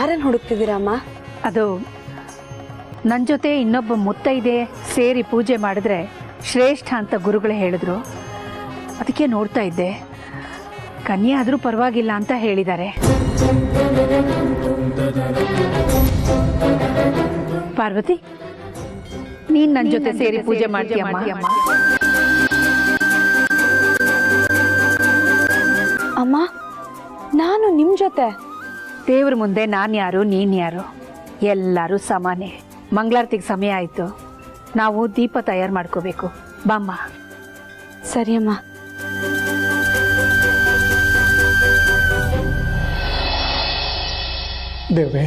ಯಾರನ್ನು ಹುಡುಕ್ತಿದ್ದೀರಮ್ಮ? ಅದು ನನ್ನ ಜೊತೆ ಇನ್ನೊಬ್ಬ ಮುತ್ತೈದೆ ಸೇರಿ ಪೂಜೆ ಮಾಡಿದ್ರೆ ಶ್ರೇಷ್ಠ ಅಂತ ಗುರುಗಳು ಹೇಳಿದ್ರು. ಅದಕ್ಕೆ ನೋಡ್ತಾ ಇದ್ದೆ. ಕನ್ಯೆ ಆದರೂ ಪರವಾಗಿಲ್ಲ ಅಂತ ಹೇಳಿದ್ದಾರೆ. ಪಾರ್ವತಿ, ನೀನು ನನ್ನ ಜೊತೆ ಸೇರಿ ಪೂಜೆ ಮಾಡ್ತೀಯಮ್ಮ? ಅಮ್ಮ, ನಾನು ನಿಮ್ಮ ಜೊತೆ? ದೇವ್ರ ಮುಂದೆ ನಾನು ಯಾರು ನೀನು ಯಾರು? ಎಲ್ಲರೂ ಸಮಾನೆ. ಮಂಗಳಾರತಿಗೆ ಸಮಯ ಆಯಿತು, ನಾವು ದೀಪ ತಯಾರು ಮಾಡ್ಕೋಬೇಕು. ಬಾಮ್ಮ. ಸರಿ ಅಮ್ಮ. ದೇವ್ರೆ,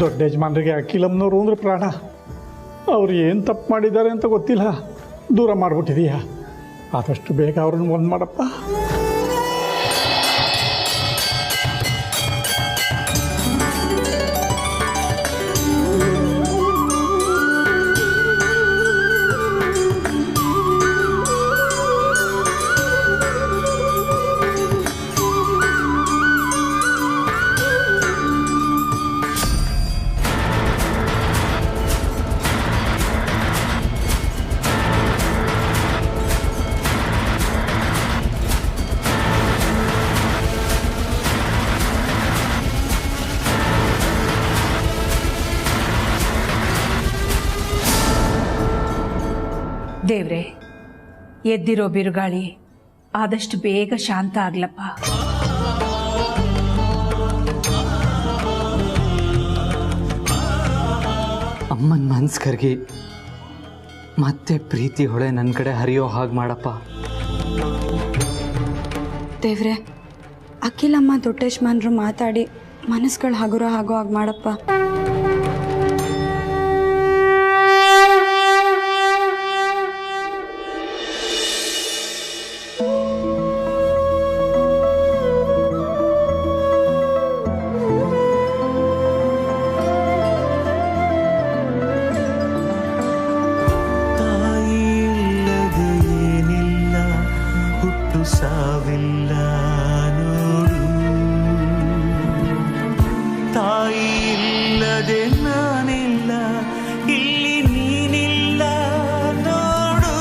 ದೊಡ್ಡ ಯಜಮಾನರಿಗೆ ಅಖಿಲಮ್ಮನವರು ಅಂದ್ರೆ ಪ್ರಾಣ. ಅವ್ರು ಏನು ತಪ್ಪು ಮಾಡಿದ್ದಾರೆ ಅಂತ ಗೊತ್ತಿಲ್ಲ, ದೂರ ಮಾಡಿಬಿಟ್ಟಿದೀಯಾ. ಆದಷ್ಟು ಬೇಗ ಅವ್ರನ್ನ ಒಂದು ಮಾಡಪ್ಪ. ದೇವ್ರೆ, ಎದ್ದಿರೋ ಬಿರುಗಾಳಿ ಆದಷ್ಟು ಬೇಗ ಶಾಂತ ಆಗ್ಲಪ್ಪ. ಅಮ್ಮನ ಮನ್ಸು ಕರ್ಗಿ ಮತ್ತೆ ಪ್ರೀತಿ ಹೊಳೆ ನನ್ನ ಕಡೆ ಹರಿಯೋ ಹಾಗೆ ಮಾಡಪ್ಪ. ದೇವ್ರೆ, ಅಖಿಲಮ್ಮ ದೊಡ್ಡ ಯಜಮಾನರು ಮಾತಾಡಿ ಮನಸ್ಸುಗಳು ಹಗುರ ಆಗೋ ಹಾಗೆ ಮಾಡಪ್ಪ. ಸಾವಿಲ್ಲ ನೋಡು, ತಾಯಿ ಇಲ್ಲದೆ ನಾನಿಲ್ಲ, ಇಲ್ಲಿ ನೀನಿಲ್ಲ ನೋಡು.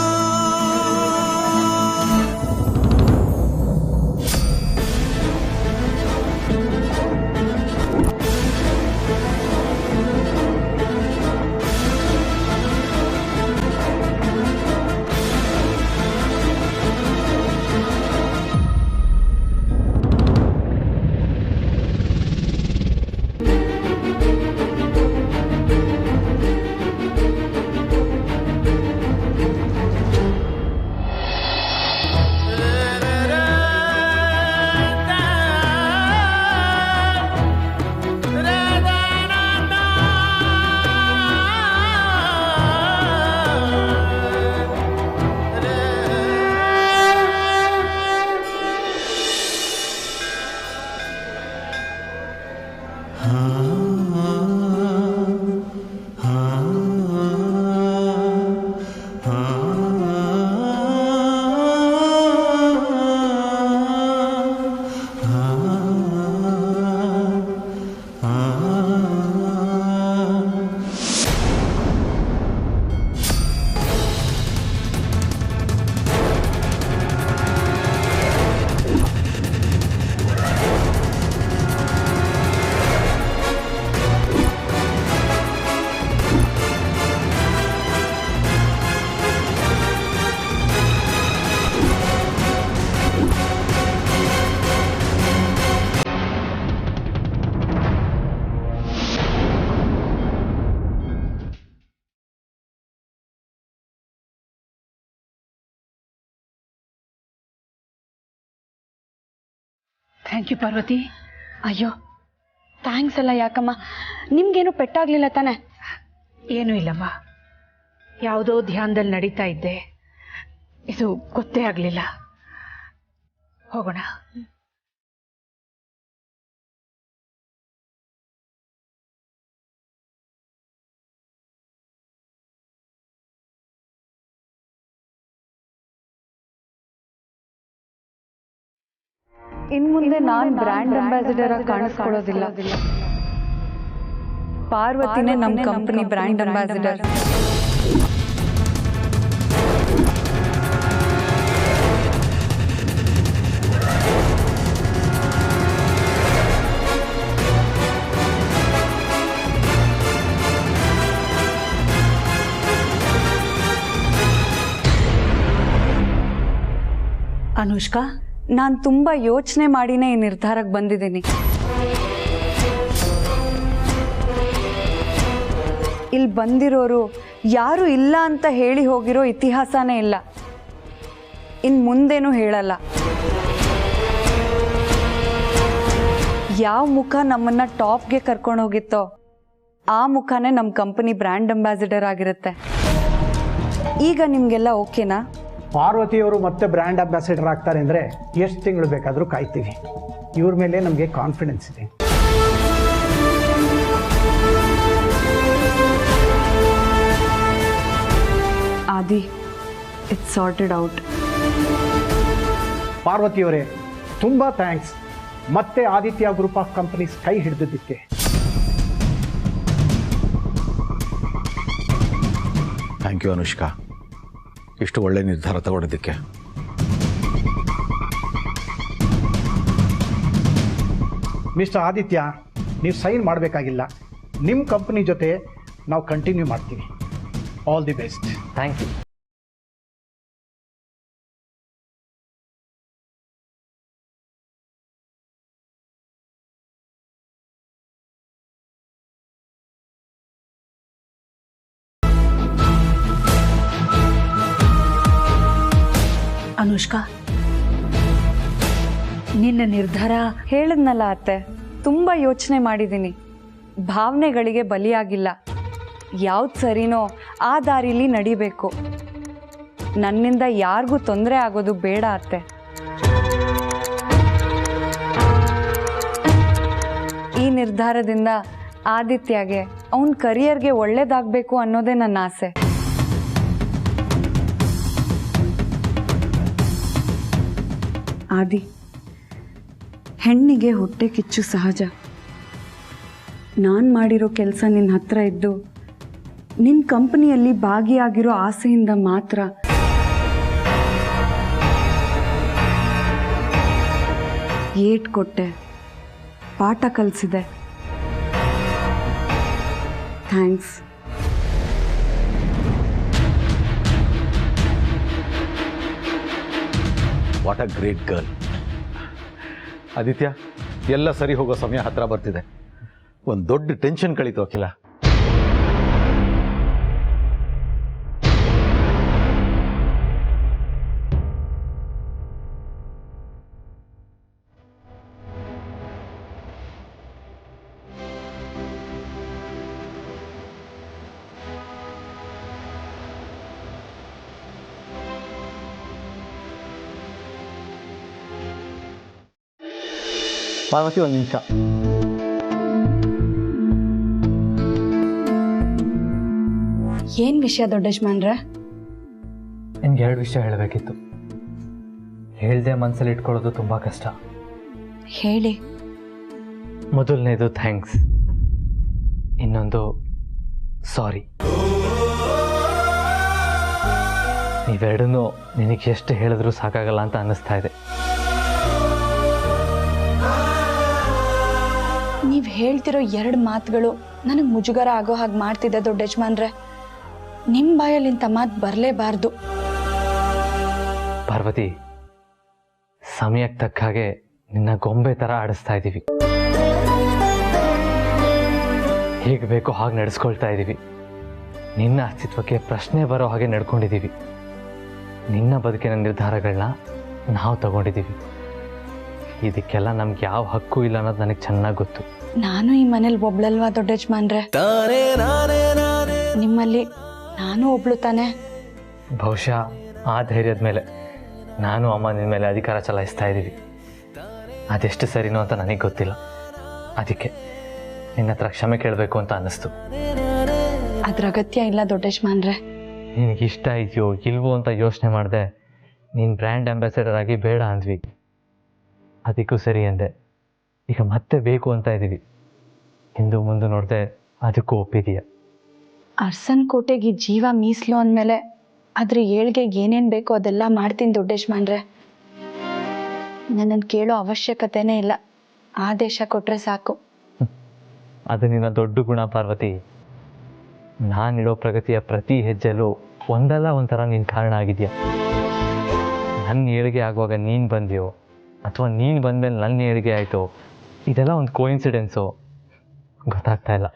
Thank you Parvati. ಅಯ್ಯೋ, ಥ್ಯಾಂಕ್ಸ್ ಎಲ್ಲ ಯಾಕಮ್ಮ? ನಿಮ್ಗೇನು ಪೆಟ್ಟಾಗ್ಲಿಲ್ಲ ತಾನೆ? ಏನೂ ಇಲ್ಲಮ್ಮ, ಯಾವುದೋ ಧ್ಯಾನದಲ್ಲಿ ನಡೀತಾ ಇದ್ದೆ, ಇದು ಗೊತ್ತೇ ಆಗಲಿಲ್ಲ. ಹೋಗೋಣ. ಇನ್ನು ಮುಂದೆ ನಾನು ಬ್ರ್ಯಾಂಡ್ ಅಂಬಾಸಿಡರ್ ಆಗಿ ಕಾಣಿಸ್ಕೊಳ್ಳೋದಿಲ್ಲ. ಪಾರ್ವತಿನೇ ನಮ್ಮ ಕಂಪನಿ ಬ್ರ್ಯಾಂಡ್ ಅಂಬಾಸಿಡರ್. ಅನುಷ್ಕಾ, ನಾನು ತುಂಬ ಯೋಚನೆ ಮಾಡಿನೇ ಈ ನಿರ್ಧಾರಕ್ಕೆ ಬಂದಿದ್ದೀನಿ. ಇಲ್ಲಿ ಬಂದಿರೋರು ಯಾರು ಇಲ್ಲ ಅಂತ ಹೇಳಿ ಹೋಗಿರೋ ಇತಿಹಾಸನೇ ಇಲ್ಲ, ಇನ್ನು ಮುಂದೇನೂ ಹೇಳಲ್ಲ. ಯಾವ ಮುಖ ನಮ್ಮನ್ನು ಟಾಪ್ಗೆ ಕರ್ಕೊಂಡು ಹೋಗಿತ್ತೋ ಆ ಮುಖನೇ ನಮ್ಮ ಕಂಪನಿ ಬ್ರ್ಯಾಂಡ್ ಅಂಬಾಸಿಡರ್ ಆಗಿರುತ್ತೆ. ಈಗ ನಿಮಗೆಲ್ಲ ಓಕೆನಾ? ಪಾರ್ವತಿಯವರು ಮತ್ತೆ ಬ್ರ್ಯಾಂಡ್ ಅಂಬಾಸಿಡರ್ ಆಗ್ತಾರೆ ಅಂದರೆ ಎಷ್ಟು ತಿಂಗಳು ಬೇಕಾದರೂ ಕಾಯ್ತೀವಿ. ಇವ್ರ ಮೇಲೆ ನಮಗೆ ಕಾನ್ಫಿಡೆನ್ಸ್ ಇದೆ. ಆದಿ, ಇಟ್ಸ್ ಸಾರ್ಟೆಡ್ ಔಟ್. ಪಾರ್ವತಿಯವರೇ, ತುಂಬ ಥ್ಯಾಂಕ್ಸ್ ಮತ್ತೆ ಆದಿತ್ಯ ಗ್ರೂಪ್ ಆಫ್ ಕಂಪನೀಸ್ ಕೈ ಹಿಡಿದಿದ್ದಕ್ಕೆ. ಥ್ಯಾಂಕ್ ಯು ಅನುಷ್ಕಾ, ಇಷ್ಟು ಒಳ್ಳೆ ನಿರ್ಧಾರ ತಗೊಂಡಿದ್ದಕ್ಕೆ. ಮಿಸ್ಟರ್ ಆದಿತ್ಯ, ನೀವು ಸೈನ್ ಮಾಡಬೇಕಾಗಿಲ್ಲ. ನಿಮ್ಮ ಕಂಪನಿ ಜೊತೆ ನಾವು ಕಂಟಿನ್ಯೂ ಮಾಡ್ತೀವಿ. All the best. Thank you. Anushka, ನಿನ್ನ ನಿರ್ಧಾರ ಹೇಳಿದ್ನಲ್ಲ ಅತ್ತೆ, ತುಂಬ ಯೋಚನೆ ಮಾಡಿದ್ದೀನಿ. ಭಾವನೆಗಳಿಗೆ ಬಲಿಯಾಗಿಲ್ಲ. ಯಾವ್ದು ಸರಿನೋ ಆ ದಾರಿಲಿ ನಡಿಬೇಕು. ನನ್ನಿಂದ ಯಾರಿಗೂ ತೊಂದರೆ ಆಗೋದು ಬೇಡ ಅತ್ತೆ. ಈ ನಿರ್ಧಾರದಿಂದ ಆದಿತ್ಯಗೆ ಅವನ ಕರಿಯರ್ಗೆ ಒಳ್ಳೇದಾಗಬೇಕು ಅನ್ನೋದೇ ನನ್ನ ಆಸೆ. ಆದಿ, ಹೆಣ್ಣಿಗೆ ಹೊಟ್ಟೆ ಕಿಚ್ಚು ಸಹಜ. ನಾನು ಮಾಡಿರೋ ಕೆಲಸ ನಿನ್ನ ಹತ್ರ ಇದ್ದು ನಿನ್ನ ಕಂಪನಿಯಲ್ಲಿ ಭಾಗಿಯಾಗಿರೋ ಆಸೆಯಿಂದ ಮಾತ್ರ. ಏಟ್ ಕೊಟ್ಟೆ, ಪಾಠ ಕಲಿಸಿದೆ. Thanks. What a great girl. Aditya, ಎಲ್ಲ ಸರಿ ಹೋಗೋ ಸಮಯ ಹತ್ರ ಬರ್ತಿದೆ. ಒಂದು ದೊಡ್ಡ ಟೆನ್ಷನ್ ಕಳೀತು ಅಖಿಲ. ಪಾರ್ವತಿ, ಒಂದು ನಿಮಿಷ. ಏನು ವಿಷಯ ದೊಡ್ಡಜ್ಮಾನ್ರೆ? ನಿಮ್ಗೆ 2 ವಿಷಯ ಹೇಳಬೇಕಿತ್ತು. ಹೇಳ್ದೆ ಮನಸ್ಸಲ್ಲಿ ಇಟ್ಕೊಳ್ಳೋದು ತುಂಬ ಕಷ್ಟ. ಹೇಳಿ. ಮೊದಲನೇದು ಥ್ಯಾಂಕ್ಸ್, ಇನ್ನೊಂದು ಸಾರಿ. ಇವೆರಡನ್ನೂ ನಿನಗೆ ಎಷ್ಟು ಹೇಳಿದ್ರೂ ಸಾಕಾಗಲ್ಲ ಅಂತ ಅನ್ನಿಸ್ತಾ ಇದೆ. ನೀವು ಹೇಳ್ತಿರೋ 2 ಮಾತುಗಳು ನನಗೆ ಮುಜುಗರ ಆಗೋ ಹಾಗೆ ಮಾಡ್ತಿದ್ದೆ ದೊಡ್ಡಜ್ಮಾನ್ರೆ. ನಿಮ್ಮ ಬಾಯಲ್ಲಿ ಇಂಥ ಮಾತು ಬರಲೇಬಾರ್ದು. ಪಾರ್ವತಿ, ಸಮಯಕ್ಕೆ ತಕ್ಕ ಹಾಗೆ ನಿನ್ನ ಗೊಂಬೆ ಥರ ಆಡಿಸ್ತಾ ಇದ್ದೀವಿ. ಹೇಗೆ ಬೇಕೋ ಹಾಗೆ ನಡೆಸ್ಕೊಳ್ತಾ ಇದ್ದೀವಿ. ನಿನ್ನ ಅಸ್ತಿತ್ವಕ್ಕೆ ಪ್ರಶ್ನೆ ಬರೋ ಹಾಗೆ ನಡ್ಕೊಂಡಿದ್ದೀವಿ. ನಿನ್ನ ಬದುಕಿನ ನಿರ್ಧಾರಗಳನ್ನ ನಾವು ತಗೊಂಡಿದ್ದೀವಿ. ಇದಕ್ಕೆಲ್ಲ ನಮ್ಗೆ ಯಾವ ಹಕ್ಕು ಇಲ್ಲ ಅನ್ನೋದು ನನಗೆ ಚೆನ್ನಾಗಿ ಗೊತ್ತು. ನಾನು ಈ ಮನೇಲಿ ಒಬ್ಳಲ್ವಾ ದೊಡ್ಡಜ್ಮಾನ್ರೆ? ನಿಮ್ಮಲ್ಲಿ ನಾನು ಒಬ್ಳು ತಾನೆ. ಬಹುಶಃ ಆ ಧೈರ್ಯದ ಮೇಲೆ ನಾನು ಅಮ್ಮ ನಿನ್ನ ಮೇಲೆ ಅಧಿಕಾರ ಚಲಾಯಿಸ್ತಾ ಇದ್ದೀವಿ. ಅದೆಷ್ಟು ಸರಿನೋ ಅಂತ ನನಗೆ ಗೊತ್ತಿಲ್ಲ. ಅದಕ್ಕೆ ನಿನ್ನ ಹತ್ರ ಕ್ಷಮೆ ಕೇಳಬೇಕು ಅಂತ ಅನ್ನಿಸ್ತು. ಅದ್ರ ಅಗತ್ಯ ಇಲ್ಲ ದೊಡ್ಡಜ್ಮಾನ್ರೆ. ನಿನಗೆ ಇಷ್ಟ ಇದೆಯೋ ಇಲ್ವೋ ಅಂತ ಯೋಚನೆ ಮಾಡಿದೆ. ನೀನು ಬ್ರ್ಯಾಂಡ್ ಅಂಬಾಸಿಡರ್ ಆಗಿ ಬೇಡ ಅಂದ್ವಿ, ಅದಕ್ಕೂ ಸರಿ ಅಂದೆ. ಈಗ ಮತ್ತೆ ಬೇಕು ಅಂತ ಇದ್ದೀವಿ. ಹಿಂದೆ ಮುಂದೆ ನೋಡದೆ ಅದಕ್ಕೂ ಒಪ್ಪಿದೀಯ. ಅರ್ಸನ್ ಕೋಟೆಗೆ ಜೀವ ಮೀಸಲು ಅಂದಮೇಲೆ ಅದ್ರ ಏಳ್ಗೆಗೆ ಏನೇನು ಬೇಕೋ ಅದೆಲ್ಲ ಮಾಡ್ತೀನಿ ದೊಡ್ಡ ಯಜಮಾನ್ರೆ. ನನ್ನನ್ನು ಕೇಳೋ ಅವಶ್ಯಕತೆನೇ ಇಲ್ಲ, ಆದೇಶ ಕೊಟ್ಟರೆ ಸಾಕು. ಅದು ನಿನ್ನ ದೊಡ್ಡ ಗುಣ ಪಾರ್ವತಿ. ನಾನಿಡೋ ಪ್ರಗತಿಯ ಪ್ರತಿ ಹೆಜ್ಜೆಲೂ ಒಂದಲ್ಲ ಒಂಥರ ನೀನು ಕಾರಣ ಆಗಿದೆಯಾ. ನನ್ನ ಏಳಿಗೆ ಆಗುವಾಗ ನೀನು ಬಂದ್ಯೋ ಅಥವಾ ನೀನು ಬಂದಮೇಲೆ ನನ್ನ ಏಳಿಗೆ ಆಯಿತು, ಇದೆಲ್ಲ ಒಂದು ಕೋಇನ್ಸಿಡೆನ್ಸು ಗೊತ್ತಾಗ್ತಾ ಇಲ್ಲ.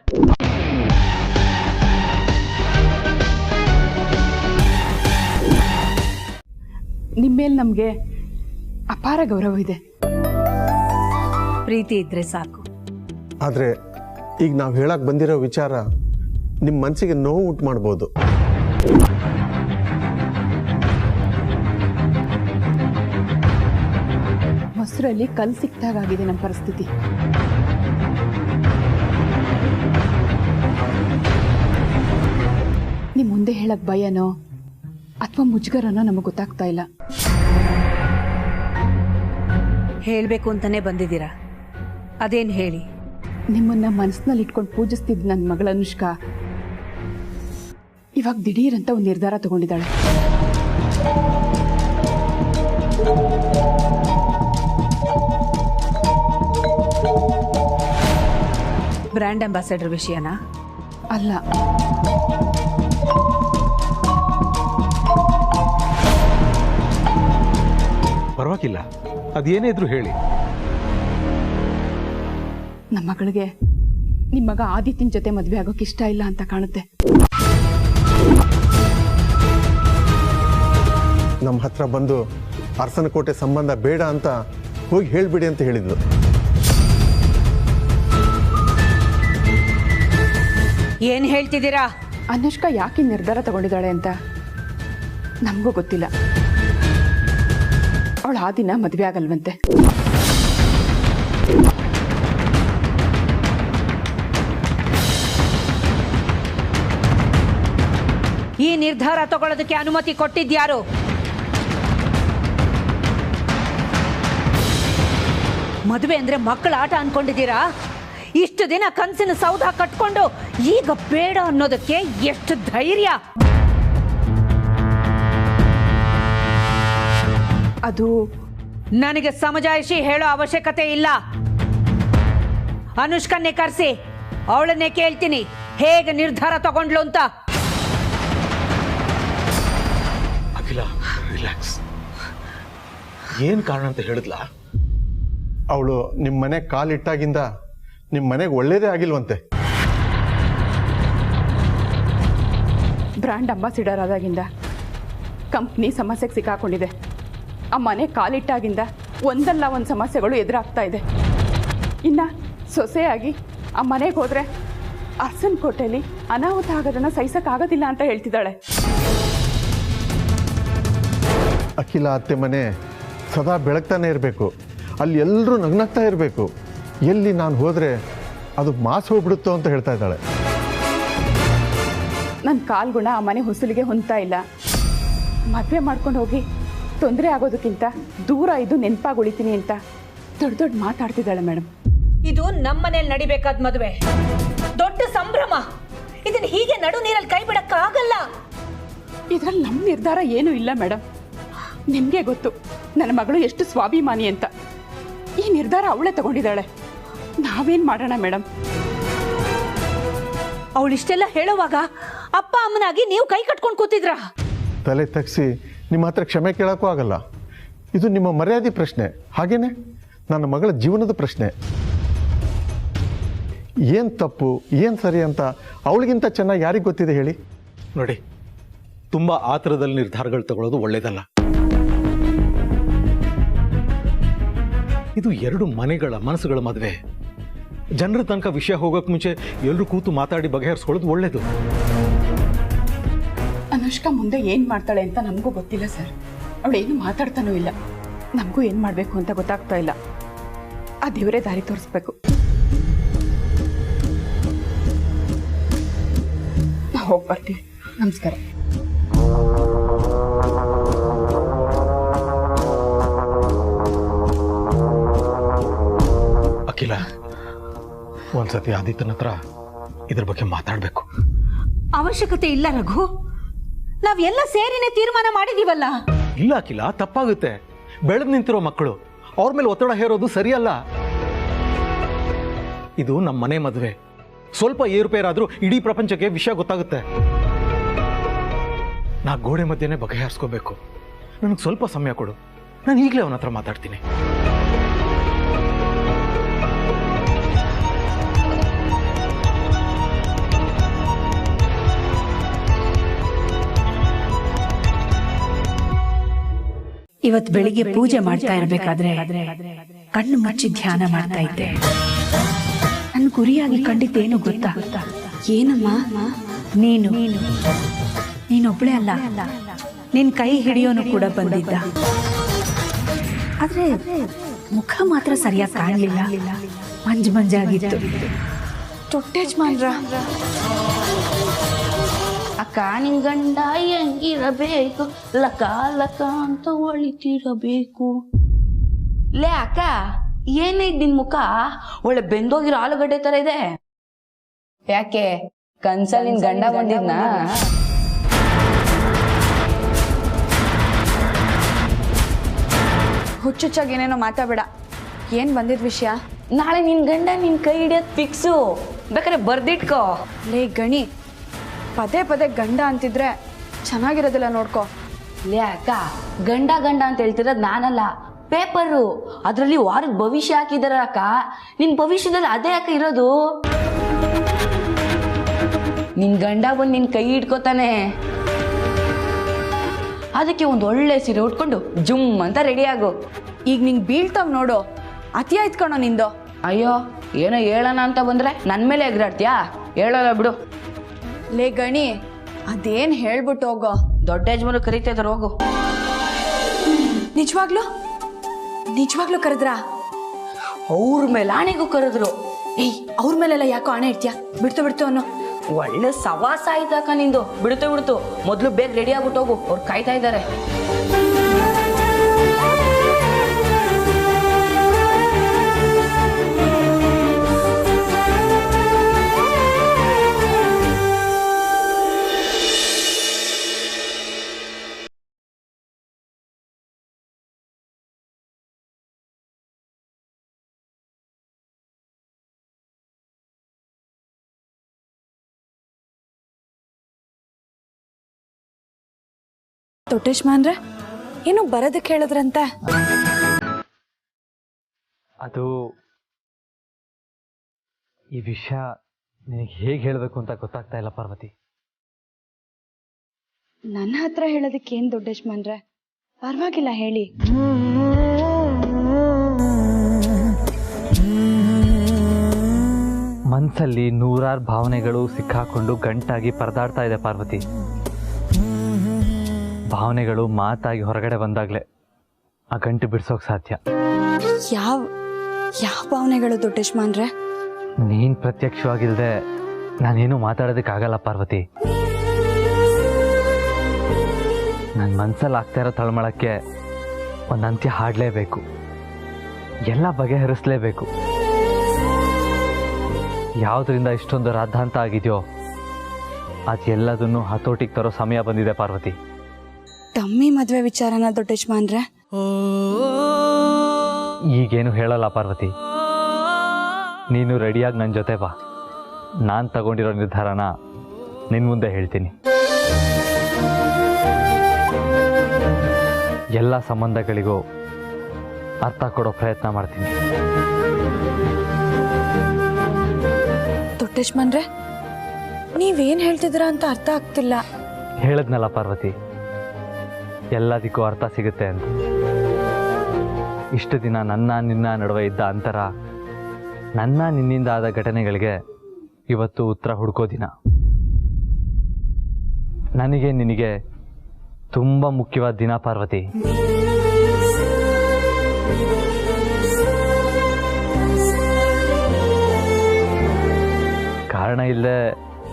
ನಿಮ್ಮ ಮೇಲೆ ನಮಗೆ ಅಪಾರ ಗೌರವ ಇದೆ. ಪ್ರೀತಿ ಇದ್ರೆ ಸಾಕು. ಆದರೆ ಈಗ ನಾವು ಹೇಳಕ್ಕೆ ಬಂದಿರೋ ವಿಚಾರ ನಿಮ್ಮ ಮನಸ್ಸಿಗೆ ನೋವು ಉಂಟು ಮಾಡ್ಬೋದು. ಮೊಸರಲ್ಲಿ ಕಲ್ಲು ಸಿಕ್ತಾಗಿದೆ ನಮ್ಮ ಪರಿಸ್ಥಿತಿ. ನಿಮ್ಮ ಮುಂದೆ ಹೇಳಕ್ ಭಯನೋ ಅಥವಾ ಮುಜುಗರನೋ ನಮಗೆ ಗೊತ್ತಾಗ್ತಾ ಇಲ್ಲ. ಹೇಳಬೇಕು ಅಂತಾನೆ ಬಂದಿದ್ದೀರಾ, ಅದೇನು ಹೇಳಿ. ನಿಮ್ಮನ್ನ ಮನಸ್ಸಿನಲ್ಲಿ ಇಟ್ಕೊಂಡು ಪೂಜಿಸ್ತಿದ್ದ ನನ್ನ ಮಗಳ ಅನುಷ್ಕಾ ಇವಾಗ ದಿಢೀರಂತ ಒಂದು ನಿರ್ಧಾರ ತಗೊಂಡಿದ್ದಾಳೆ. Brand ambassador ವಿಷಯನಾ? ಅಲ್ಲ, ಪರವಾಗಿಲ್ಲ, ಅದೇನೇ ಇದ್ರೂ ಹೇಳಿ. ನಮ್ಮ ಮಗಳಿಗೆ ನಿಮ್ಮ ಮಗ ಆದಿತ್ಯನ ಜೊತೆ ಮದುವೆ ಆಗೋಕೆ ಇಷ್ಟ ಇಲ್ಲ ಅಂತ ಕಾಣುತ್ತೆ. ನಮ್ಮ ಹತ್ರ ಬಂದು ಅರಸನಕೋಟೆ ಸಂಬಂಧ ಬೇಡ ಅಂತ ಹೋಗಿ ಹೇಳಿಬಿಡಿ ಅಂತ ಹೇಳಿದ್ಲು. ಏನು ಹೇಳ್ತಿದ್ದೀರಾ? ಅನುಷ್ಕಾ ಯಾಕೆ ನಿರ್ಧಾರ ತಗೊಂಡಿದ್ದಾಳೆ ಅಂತ ನಮಗೂ ಗೊತ್ತಿಲ್ಲ. ಅವಳು ಆ ದಿನ ಮದುವೆ ಆಗಲ್ವಂತೆ. ಈ ನಿರ್ಧಾರ ತಗೊಳ್ಳೋದಕ್ಕೆ ಅನುಮತಿ ಕೊಟ್ಟಿದ್ಯಾರು? ಮದುವೆ ಅಂದ್ರೆ ಮಕ್ಕಳ ಆಟ ಅನ್ಕೊಂಡಿದ್ದೀರಾ? ಇಷ್ಟು ದಿನ ಕನಸಿನ ಸೌಧ ಕಟ್ಕೊಂಡು ಈಗ ಬೇಡ ಅನ್ನೋದಕ್ಕೆ ಎಷ್ಟು ಧೈರ್ಯ! ಅದು ನನಗೆ ಸಮಜಾಯಿಷಿ ಹೇಳೋ ಅವಶ್ಯಕತೆ ಇಲ್ಲ. ಅನುಷ್ಕನ್ನೇ ಕರೆಸಿ ಅವಳನ್ನೇ ಕೇಳ್ತೀನಿ ಹೇಗೆ ನಿರ್ಧಾರ ತಗೊಂಡ್ಲು ಅಂತ. ಅಖಿಲ, ರಿಲ್ಯಾಕ್ಸ್. ಏನು ಕಾರಣ ಅಂತ ಹೇಳಿದ್ಲ? ಅವಳು ನಿಮ್ಮ ಮನೆ ಕಾಲಿಟ್ಟಾಗಿಂದ ನಿಮ್ಮ ಮನೆಗೆ ಒಳ್ಳೇದೇ ಆಗಿಲ್ವಂತೆ. ಬ್ರ್ಯಾಂಡ್ ಅಂಬಾಸಿಡರ್ ಆದಾಗಿಂದ ಕಂಪ್ನಿ ಸಮಸ್ಯೆಗೆ ಸಿಕ್ಕಾಕೊಂಡಿದೆ. ಆ ಮನೆ ಕಾಲಿಟ್ಟಾಗಿಂದ ಒಂದಲ್ಲ ಒಂದು ಸಮಸ್ಯೆಗಳು ಎದುರಾಗ್ತಾ ಇದೆ. ಇನ್ನು ಸೊಸೆಯಾಗಿ ಆ ಮನೆಗೆ ಹೋದರೆ ಅರ್ಸನ್ ಕೋಟೆಯಲ್ಲಿ ಅನಾಹುತ ಆಗೋದನ್ನು ಸಹಿಸೋಕ್ಕಾಗೋದಿಲ್ಲ ಅಂತ ಹೇಳ್ತಿದ್ದಾಳೆ. ಅಖಿಲ ಅತ್ತೆ ಮನೆ ಸದಾ ಬೆಳಗ್ತಾನೆ ಇರಬೇಕು, ಅಲ್ಲಿ ಎಲ್ಲರೂ ನಗ್ನಾಗ್ತಾ ಇರಬೇಕು. ಎಲ್ಲಿ ನಾನು ಹೋದರೆ ಅದು ಮಾಸ್ ಹೋಗ್ಬಿಡುತ್ತೋ ಅಂತ ಹೇಳ್ತಾ ಇದ್ದಾಳೆ. ನನ್ನ ಕಾಲ್ಗುಣ ಆ ಮನೆ ಹೊಸಲಿಗೆ ಹೊಂದ್ತಾ ಇಲ್ಲ. ಮದುವೆ ಮಾಡ್ಕೊಂಡು ಹೋಗಿ ತೊಂದರೆ ಆಗೋದಕ್ಕಿಂತ ದೂರ ಇದು ನೆನಪಾಗಿ ಉಳಿತೀನಿ ಅಂತ ದೊಡ್ಡ ದೊಡ್ಡ ಮಾತಾಡ್ತಿದ್ದಾಳೆ ಮೇಡಮ್. ಇದು ನಮ್ಮನೇಲಿ ನಡಿಬೇಕಾದ ಮದುವೆ, ದೊಡ್ಡ ಸಂಭ್ರಮ. ಇದನ್ನ ಹೀಗೆ ನಡು ನೀರಲ್ಲಿ ಕೈ ಬಿಡಕ್ಕಾಗಲ್ಲ. ಇದರಲ್ಲಿ ನಮ್ಮ ನಿರ್ಧಾರ ಏನೂ ಇಲ್ಲ ಮೇಡಮ್. ನಿಮಗೆ ಗೊತ್ತು ನನ್ನ ಮಗಳು ಎಷ್ಟು ಸ್ವಾಭಿಮಾನಿ ಅಂತ. ಈ ನಿರ್ಧಾರ ಅವಳೇ ತಗೊಂಡಿದ್ದಾಳೆ. ನಾವೇನು ಮಾಡೋಣ ಮೇಡಮ್? ಅವಳಿಷ್ಟೆಲ್ಲ ಹೇಳುವಾಗ ಅಪ್ಪ ಅಮ್ಮನಾಗಿ ನೀವು ಕೈ ಕಟ್ಕೊಂಡು ಕೂತಿದ್ರ? ತಲೆ ತಗ್ಸಿ ನಿಮ್ಮ ಹತ್ರ ಕ್ಷಮೆ ಕೇಳೋಕ್ಕೂ ಆಗಲ್ಲ. ಇದು ನಿಮ್ಮ ಮರ್ಯಾದೆ ಪ್ರಶ್ನೆ, ಹಾಗೇನೆ ನನ್ನ ಮಗಳ ಜೀವನದ ಪ್ರಶ್ನೆ. ಏನು ತಪ್ಪು ಏನು ಸರಿ ಅಂತ ಅವಳಿಗಿಂತ ಚೆನ್ನಾಗಿ ಯಾರಿಗೆ ಗೊತ್ತಿದೆ ಹೇಳಿ? ನೋಡಿ, ತುಂಬ ಆತರದಲ್ಲಿ ನಿರ್ಧಾರಗಳು ತಗೊಳ್ಳೋದು ಒಳ್ಳೇದಲ್ಲ. ಇದು ಎರಡು ಮನೆಗಳ ಮನಸ್ಸುಗಳ ಮದುವೆ. ಜನರ ತನಕ ವಿಷಯ ಹೋಗೋಕೆ ಮುಂಚೆ ಎಲ್ಲರೂ ಕೂತು ಮಾತಾಡಿ ಬಗೆಹರಿಸ್ಕೊಳ್ಳೋದು ಒಳ್ಳೇದು. ಅನುಷ್ಕಾ ಮುಂದೆ ಏನು ಮಾಡ್ತಾಳೆ ಅಂತ ನಮಗೂ ಗೊತ್ತಿಲ್ಲ ಸರ್. ಅವಳೇನು ಮಾತಾಡ್ತಾನೂ ಇಲ್ಲ. ನಮಗೂ ಏನು ಮಾಡಬೇಕು ಅಂತ ಗೊತ್ತಾಗ್ತಾ ಇಲ್ಲ. ಆ ದೇವರೇ ದಾರಿ ತೋರಿಸ್ಬೇಕು. ನಾವು ಹೋಗಿ ಬರ್ತೀವಿ. ನಮಸ್ಕಾರ. ಅಖಿಲ, ಒಂದ್ಸತಿ ಆದಿತ್ಯನ ಹತ್ರ ಇದ್ರ ಬಗ್ಗೆ ಮಾತಾಡಬೇಕು. ಅವಶ್ಯಕತೆ ಇಲ್ಲ ರಘು, ನಾವೆಲ್ಲ ಸೇರಿನೇ ತೀರ್ಮಾನ ಮಾಡಿದೀವಲ್ಲ. ಇಲ್ಲ ಅಖಿಲ, ತಪ್ಪಾಗುತ್ತೆ. ಬೆಳೆದು ನಿಂತಿರೋ ಮಕ್ಕಳು, ಅವ್ರ ಮೇಲೆ ಒತ್ತಡ ಹೇರೋದು ಸರಿಯಲ್ಲ. ಇದು ನಮ್ಮ ಮನೆ ಮದುವೆ. ಸ್ವಲ್ಪ ಏರುಪೇರಾದ್ರೂ ಇಡೀ ಪ್ರಪಂಚಕ್ಕೆ ವಿಷಯ ಗೊತ್ತಾಗುತ್ತೆ. ನಾ ಗೋಡೆ ಮಧ್ಯೆನೇ ಬಗೆಹರಿಸ್ಕೋಬೇಕು. ನನಗೆ ಸ್ವಲ್ಪ ಸಮಯ ಕೊಡು, ನಾನು ಈಗಲೇ ಅವನ ಹತ್ರ ಮಾತಾಡ್ತೀನಿ. ಇವತ್ತು ಬೆಳಿಗ್ಗೆ ಪೂಜೆ ಮಾಡ್ತಾ ಇರ್ಬೇಕಾದ್ರೆ ಕಣ್ಣು ಮುಚ್ಚಿ ಧ್ಯಾನ ಮಾಡ್ತಾ ಇದ್ದೆ. ನನ್ನ ಗುರಿಯಾಗಿ ಕಂಡಿದ್ದೇನು ಗೊತ್ತಾ? ಏನಮ್ಮ? ನೀನೊಬ್ಳೆ ಅಲ್ಲ, ನಿನ್ ಕೈ ಹಿಡಿಯೋನು ಕೂಡ ಬಂದಿದ್ದ. ಆದ್ರೆ ಮುಖ ಮಾತ್ರ ಸರಿಯಾಗಿ ಕಾಣಲಿಲ್ಲ, ಮಂಜಾಗಿತ್ತು. ದೊಡ್ಡಜ್ಮಾನ್ರ, ಅಕ್ಕ ನಿನ್ ಗಂಡ ಹೆಂಗಿರಬೇಕು, ಲಕ ಲಕ ಅಂತ ಒಳಿತಿರಬೇಕು. ಲೇ ಅಕ್ಕ, ಏನೈತ್ ನಿನ್ ಮುಖ? ಒಳ್ಳೆ ಬೆಂದೋಗಿರೋ ಆಲೂಗಡ್ಡೆ ತರ ಇದೆ. ಯಾಕೆ ಕನ್ಸಲ್ಲಿ ನಿನ್ ಗಂಡ ಬಂದಿದ್ನ? ಹುಚ್ಚುಚ್ಚಾಗಿ ಏನೇನೋ ಮಾತಾಬೇಡ. ಏನ್ ಬಂದಿದ್ ವಿಷಯ? ನಾಳೆ ನಿನ್ ಗಂಡ ನಿನ್ ಕೈ ಹಿಡಿಯೋದ್ ಫಿಕ್ಸು, ಬೇಕಾದ್ರೆ ಬರ್ದಿಟ್ಕೋ. ಲೇ ಗಣಿ, ಪದೇ ಪದೇ ಗಂಡ ಅಂತಿದ್ರೆ ಚೆನ್ನಾಗಿರೋದಿಲ್ಲ, ನೋಡ್ಕೋ. ಲೇ ಅಕ್ಕ, ಗಂಡ ಗಂಡ ಅಂತ ಹೇಳ್ತಿರೋದ್ ನಾನಲ್ಲ, ಪೇಪರು. ಅದ್ರಲ್ಲಿ ವಾರದ ಭವಿಷ್ಯ ಹಾಕಿದಾರ ಅಕ್ಕ. ನಿನ್ ಭವಿಷ್ಯದಲ್ಲಿ ಅದೇ ಅಕ್ಕ ಇರೋದು. ನಿನ್ ಗಂಡ ಬಂದು ನಿನ್ ಕೈ ಹಿಡ್ಕೋತಾನೆ. ಅದಕ್ಕೆ ಒಂದು ಒಳ್ಳೆ ಸೀರೆ ಉಟ್ಕೊಂಡು ಜುಮ್ ಅಂತ ರೆಡಿ ಆಗು. ಈಗ ನಿಂಗೆ ಬೀಳ್ತಾವ್ ನೋಡು, ಅತಿ ಆಯ್ತು ಕಣೋ ನಿಂದು. ಅಯ್ಯೋ, ಏನೋ ಹೇಳೋಣ ಅಂತ ಬಂದ್ರೆ ನನ್ ಮೇಲೆ ಎಗರಾಡ್ತೀಯಾ? ಹೇಳೋಲ್ಲ ಬಿಡು. ಲೇ ಗಣಿ, ಅದೇನ್ ಹೇಳ್ಬಿಟ್ಟು ಹೋಗೋ. ದೊಡ್ಡ ಯಜಮಾನ ಕರೀತಾ ಇದಾರೆ, ಹೋಗು. ನಿಜವಾಗ್ಲೂ ಕರೆದ್ರಾ? ಅವ್ರ ಮೇಲೆ ಆಣೆಗೂ ಕರೆದ್ರು. ಏಯ್, ಅವ್ರ ಮೇಲೆಲ್ಲ ಯಾಕೋ ಆಣೆ ಇಡ್ತೀಯಾ? ಬಿಡ್ತು ಅನ್ನೋ. ಒಳ್ಳೆ ಸವಾಸ ಆಯ್ತಕ್ಕ ನಿಂದು. ಬಿಡ್ತು ಮೊದ್ಲು ಬೇಗ ರೆಡಿ ಆಗ್ಬಿಟ್ಟು ಹೋಗು, ಅವ್ರು ಕಾಯ್ತಾ ಇದ್ದಾರೆ. ದೊಡ್ಡಜ್ಮಾನ್ರೆ, ಏನು ಬರೋದಕ್ಕೆ ಹೇಳಿದ್ರಂತೆ? ಅದು ಈ ವಿಷಯ ನಿನಗೆ ಹೇಗೆ ಹೇಳಬೇಕು ಅಂತ ಗೊತ್ತಾಗ್ತಾ ಇಲ್ಲ ಪಾರ್ವತಿ. ನನ್ನ ಹತ್ರ ಹೇಳೋದಕ್ಕೆ ಏನ್ ದೊಡ್ಡಜ್ಮಾನ್ರೆ, ಪರವಾಗಿಲ್ಲ ಹೇಳಿ. ಮನಸ್ಸಲ್ಲಿ ನೂರಾರು ಭಾವನೆಗಳು ಸಿಕ್ಕಾಕೊಂಡು ಗಂಟಾಗಿ ಪರದಾಡ್ತಾ ಇದೆ ಪಾರ್ವತಿ. ಭಾವನೆಗಳು ಮಾತಾಗಿ ಹೊರಗಡೆ ಬಂದಾಗಲೇ ಆ ಗಂಟು ಬಿಡ್ಸೋಕೆ ಸಾಧ್ಯ. ಯಾವ ಭಾವನೆಗಳು ದೊಡ್ಡಜ್ಮಾನ್ರೆ? ನೀನು ಪ್ರತ್ಯಕ್ಷವಾಗಿಲ್ಲದೆ ನಾನೇನು ಮಾತಾಡೋದಕ್ಕಾಗಲ್ಲ ಪಾರ್ವತಿ. ನನ್ನ ಮನಸ್ಸಲ್ಲಿ ಆಗ್ತಾ ಇರೋ ತಳಮಳಕ್ಕೆ ಒಂದು ಅಂತ್ಯ ಹಾಡಲೇಬೇಕು, ಎಲ್ಲ ಬಗೆಹರಿಸಲೇಬೇಕು. ಯಾವುದರಿಂದ ಇಷ್ಟೊಂದು ರಾದ್ಧಾಂತ ಆಗಿದೆಯೋ ಅದೆಲ್ಲದನ್ನು ಹತೋಟಿಗೆ ತರೋ ಸಮಯ ಬಂದಿದೆ ಪಾರ್ವತಿ. ತಮ್ಮಿ ಮದ್ವೆ ವಿಚಾರನ ದೊಡ್ಡಜ್ಮಾನ್ರೆ? ಈಗೇನು ಹೇಳಲ್ಲ ಪಾರ್ವತಿ, ನೀನು ರೆಡಿಯಾಗಿ ನನ್ನ ಜೊತೆ ಬಾ. ನಾನು ತಗೊಂಡಿರೋ ನಿರ್ಧಾರನ ನಿನ್ನ ಮುಂದೆ ಹೇಳ್ತೀನಿ. ಎಲ್ಲ ಸಂಬಂಧಗಳಿಗೂ ಅರ್ಥ ಕೊಡೋ ಪ್ರಯತ್ನ ಮಾಡ್ತೀನಿ. ದೊಡ್ಡಜ್ಮಾನ್ರೆ, ನೀವೇನ್ ಹೇಳ್ತಿದ್ದೀರಾ ಅಂತ ಅರ್ಥ ಆಗ್ತಿಲ್ಲ. ಹೇಳದ್ನಲ್ಲ ಪಾರ್ವತಿ, ಎಲ್ಲದಕ್ಕೂ ಅರ್ಥ ಸಿಗುತ್ತೆ ಅಂತ. ಇಷ್ಟು ದಿನ ನನ್ನ ನಿನ್ನ ನಡುವೆ ಇದ್ದ ಅಂತರ, ನನ್ನ ನಿನ್ನಿಂದ ಆದ ಘಟನೆಗಳಿಗೆ ಇವತ್ತು ಉತ್ತರ ಹುಡುಕೋ ದಿನ. ನನಗೆ ನಿನಗೆ ತುಂಬ ಮುಖ್ಯವಾದ ದಿನ ಪಾರ್ವತಿ. ಕಾರಣ ಇಲ್ಲದೆ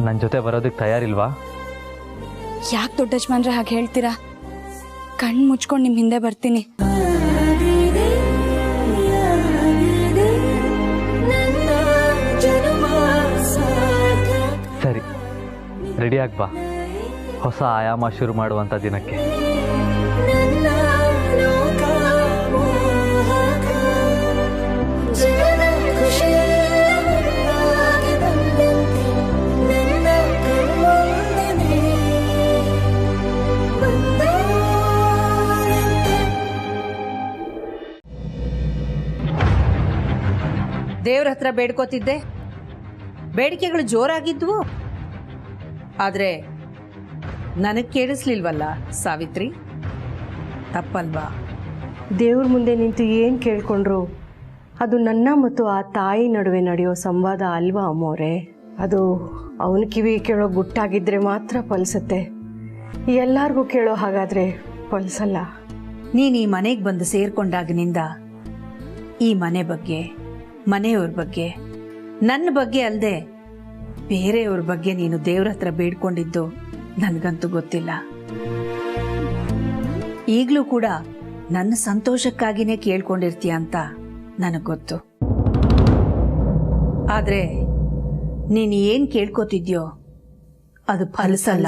ನನ್ನ ಜೊತೆ ಬರೋದಕ್ಕೆ ತಯಾರಿಲ್ವಾ? ಯಾಕೆ ದೊಡ್ಡಜ್ಮಾನ್ರೆ ಹಾಗೆ ಹೇಳ್ತೀರಾ? ಕಣ್ಣು ಮುಚ್ಕೊಂಡು ನಿಮ್ಮ ಹಿಂದೆ ಬರ್ತೀನಿ. ನನ್ನ ಜನ್ಮ ಸಾರ್ಥಕ ರೆಡಿಯಾಗಿ ಬಾ, ಹೊಸ ಆಯಾಮ ಶುರು ಮಾಡುವಂಥ ದಿನಕ್ಕೆ. ದೇವ್ರ ಹತ್ರ ಬೇಡ್ಕೋತಿದ್ದೆ, ಬೇಡಿಕೆಗಳು ಜೋರಾಗಿದ್ವು, ಆದ್ರೆ ನನಗೆ ಕೇಳಿಸ್ಲಿಲ್ವಲ್ಲ ಸಾವಿತ್ರಿ, ತಪ್ಪಲ್ವಾ? ದೇವ್ರ ಮುಂದೆ ನಿಂತು ಏನು ಕೇಳ್ಕೊಂಡ್ರು ಅದು ನನ್ನ ಮತ್ತು ಆ ತಾಯಿ ನಡುವೆ ನಡೆಯೋ ಸಂವಾದ ಅಲ್ವಾ ಅಮ್ಮೋರೆ? ಅದು ಅವನ ಕಿವಿ ಕೇಳೋ ಗುಟ್ಟಾಗಿದ್ದರೆ ಮಾತ್ರ ಫಲಿಸುತ್ತೆ, ಎಲ್ಲರಿಗೂ ಕೇಳೋ ಹಾಗಾದರೆ ಫಲಿಸಲ್ಲ. ನೀನು ಈ ಮನೆಗೆ ಬಂದು ಸೇರ್ಕೊಂಡಾಗಿನಿಂದ ಈ ಮನೆ ಬಗ್ಗೆ, ಮನೆಯವ್ರ ಬಗ್ಗೆ, ನನ್ನ ಬಗ್ಗೆ ಅಲ್ಲದೆ ಬೇರೆಯವ್ರ ಬಗ್ಗೆ ನೀನು ದೇವ್ರ ಹತ್ರ ಬೇಡ್ಕೊಂಡಿದ್ದು ನನಗಂತೂ ಗೊತ್ತಿಲ್ಲ. ಈಗಲೂ ಕೂಡ ನನ್ನ ಸಂತೋಷಕ್ಕಾಗಿನೇ ಕೇಳ್ಕೊಂಡಿರ್ತೀಯ ಅಂತ ನನಗೆ ಗೊತ್ತು. ಆದ್ರೆ ನೀನು ಏನ್ ಕೇಳ್ಕೊತಿದ್ಯೋ ಅದು ಫಲಿಸಲ್ಲ.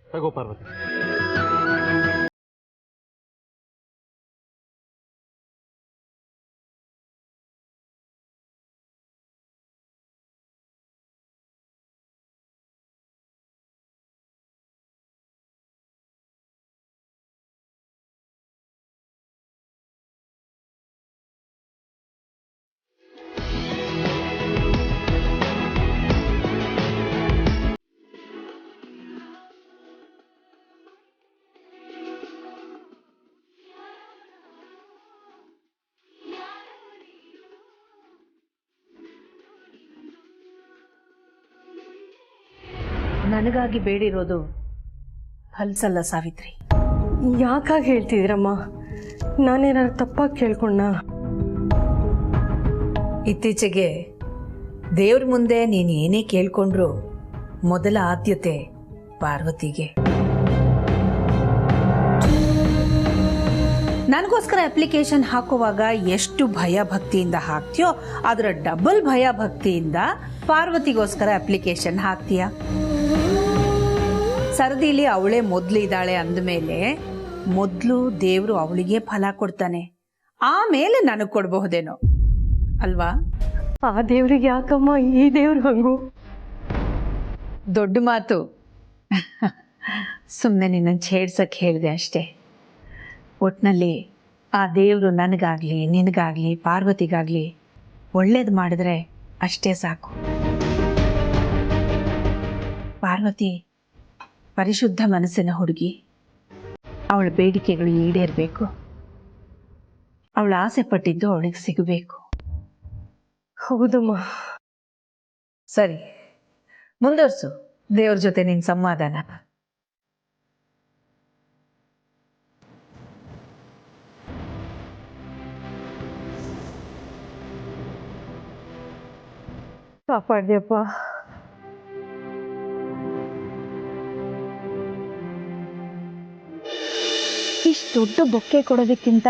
ತಗೋ ಪಾರ್ವತಿ. ನನಗಾಗಿ ಬೇಡಿರೋದು ಫಲಿಸಲ್ಲ ಸಾವಿತ್ರಿ. ಯಾಕಾಗಿ ಹೇಳ್ತಿದ್ದೀರಮ್ಮ? ನಾನೇನಾದ್ರು ತಪ್ಪಾಗಿ ಕೇಳ್ಕೊಂಡ? ಇತ್ತೀಚೆಗೆ ದೇವ್ರ ಮುಂದೆ ನೀನು ಏನೇ ಕೇಳ್ಕೊಂಡ್ರು ಮೊದಲ ಆದ್ಯತೆ ಪಾರ್ವತಿಗೆ. ನನಗೋಸ್ಕರ ಅಪ್ಲಿಕೇಶನ್ ಹಾಕುವಾಗ ಎಷ್ಟು ಭಯ ಭಕ್ತಿಯಿಂದ ಹಾಕ್ತೀಯೋ ಅದರ ಡಬಲ್ ಭಯ ಭಕ್ತಿಯಿಂದ ಪಾರ್ವತಿಗೋಸ್ಕರ ಅಪ್ಲಿಕೇಶನ್ ಹಾಕ್ತೀಯ. ಸರದಿಲಿ ಅವಳೇ ಮೊದ್ಲು ಇದ್ದಾಳೆ ಅಂದಮೇಲೆ ಮೊದಲು ದೇವ್ರು ಅವಳಿಗೆ ಫಲ ಕೊಡ್ತಾನೆ, ಆಮೇಲೆ ನನಗೆ ಕೊಡಬಹುದೇನೋ ಅಲ್ವಾ? ಆ ದೇವ್ರಿಗೆ ಯಾಕಮ್ಮ ಈ ದೇವ್ರು ಹಂಗು? ದೊಡ್ಡ ಮಾತು. ಸುಮ್ಮನೆ ನಿನ್ನನ್ನು ಛೇಡ್ಸಕ್ಕೆ ಹೇಳಿದೆ ಅಷ್ಟೇ. ಒಟ್ಟಿನಲ್ಲಿ ಆ ದೇವರು ನನಗಾಗಲಿ, ನಿನಗಾಗಲಿ, ಪಾರ್ವತಿಗಾಗಲಿ ಒಳ್ಳೇದು ಮಾಡಿದ್ರೆ ಅಷ್ಟೇ ಸಾಕು. ಪಾರ್ವತಿ ಪರಿಶುದ್ಧ ಮನಸ್ಸಿನ ಹುಡುಗಿ, ಅವಳ ಬೇಡಿಕೆಗಳು ಈಡೇರಬೇಕು, ಅವಳ ಆಸೆ ಪಟ್ಟಿದ್ದು ಅವಳಿಗೆ ಸಿಗಬೇಕು. ಹೌದಮ್ಮ. ಸರಿ, ಮುಂದುವರ್ಸು ದೇವ್ರ ಜೊತೆ ನಿನ್ನ ಸಂವಾದನ. ಕಾಪಾಡ್ಯಪ್ಪ. ಇಷ್ಟು ದೊಡ್ಡ ಬೊಕ್ಕೆ ಕೊಡೋದಕ್ಕಿಂತ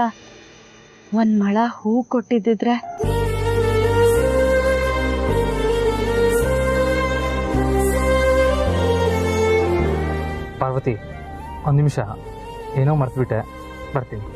ಒಂದು ಮಳ ಹೂ ಕೊಟ್ಟಿದ್ದಿದ್ರೆ. ಪಾರ್ವತಿ, ಒಂದು ನಿಮಿಷ, ಏನೋ ಮರ್ತ್ಬಿಟ್ಟೆ, ಬರ್ತೀನಿ.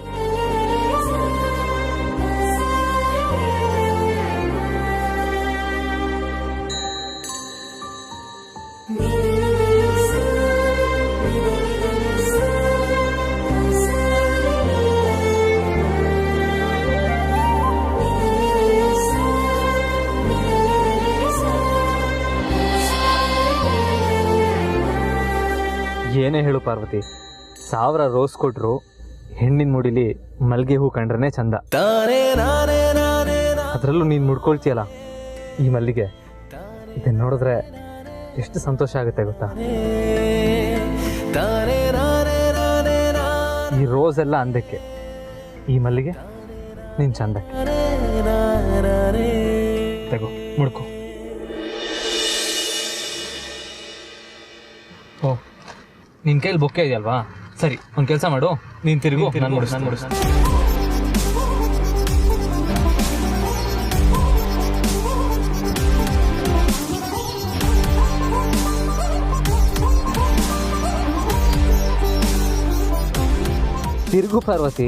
ಏನೇ ಹೇಳು ಪಾರ್ವತಿ, 1000 ರೋಸ್ ಕೊಟ್ಟರು ಹೆಣ್ಣಿನ ಮುಡಿಲಿ ಮಲ್ಗೆ ಹೂ ಕಂಡ್ರೆ ಚಂದ. ಅದರಲ್ಲೂ ನೀನು ಮುಡ್ಕೊಳ್ತೀಯಲ್ಲ ಈ ಮಲ್ಲಿಗೆ, ಇದನ್ನು ನೋಡಿದ್ರೆ ಎಷ್ಟು ಸಂತೋಷ ಆಗುತ್ತೆ ಗೊತ್ತಾ? ಈ ರೋಸ್ ಎಲ್ಲ ಅಂದಕ್ಕೆ, ಈ ಮಲ್ಲಿಗೆ ನೀನು ಚಂದಕ್ಕೆ. ತಗೋ ಮುಡ್ಕೊ. ಓ ನಿನ್ನ ಕೈಯಲ್ಲಿ ಬೊಕ್ಕೆ ಇದೆಯಲ್ವಾ? ಸರಿ, ಒಂದು ಕೆಲಸ ಮಾಡು, ನೀನು ತಿರುಗು, ನಾನು ಮುಡಿಸ್ತೀನಿ. ತಿರುಗು ಪಾರ್ವತಿ.